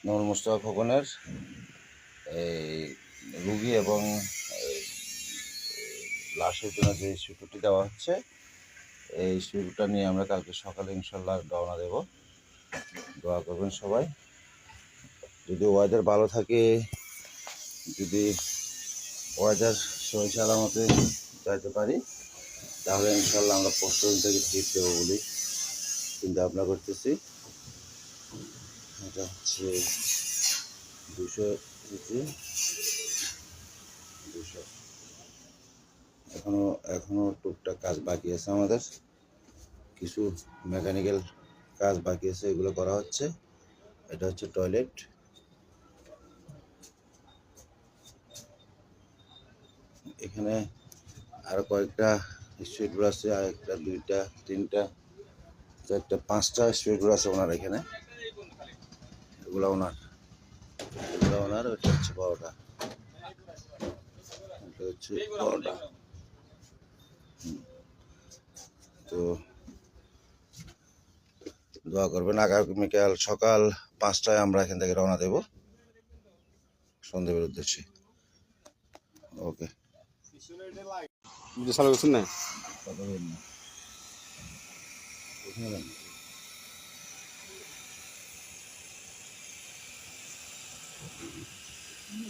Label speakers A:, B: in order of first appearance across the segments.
A: নূর মুস্তাফা খোকনের এই রুগী এবং লাশের জন্য যে শুটুটি দেওয়া হচ্ছে, এই শুরুটা নিয়ে আমরা কালকে সকালে ইনশাল্লাহ রওনা দেব। দোয়া করবেন সবাই। যদি ওয়েদার ভালো থাকে, যদি ওয়েদার সহি সালামতে যাইতে পারি, তাহলে ইনশাল্লাহ আমরা পরশুদিন থেকে ট্রিপ দেবো বলে চিন্তা ভাবনা করতেছি। এটা হচ্ছে 200 সিসি, 200। এখনো টুকটাক কাজ বাকি আছে, আমাদের কিছু মেকানিক্যাল কাজ বাকি আছে, এগুলো করা হচ্ছে। এটা হচ্ছে টয়লেট। এখানে আরো কয়েকটা স্ট্রিট আছে, আর একটা, দুইটা, তিনটা, চারটা, 5টা স্ট্রিট আছে ওনার এখানে। এগুলো ওনার, ওটা হচ্ছে বড়টা, এটা হচ্ছে বড়টা। তো দোয়া করবেন। আগামীকাল সকাল 5টায় আমরা এখান থেকে রওনা দেব সন্ধ্যের উদ্দেশ্যে। ওকে,
B: চালু করছেন না?
A: কথা বলুন না।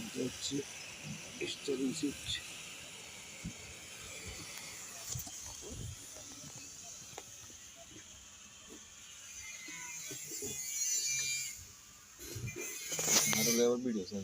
A: এটা হচ্ছে স্টারিং সিট।
B: আরো লেবার ভিডিও স্যার।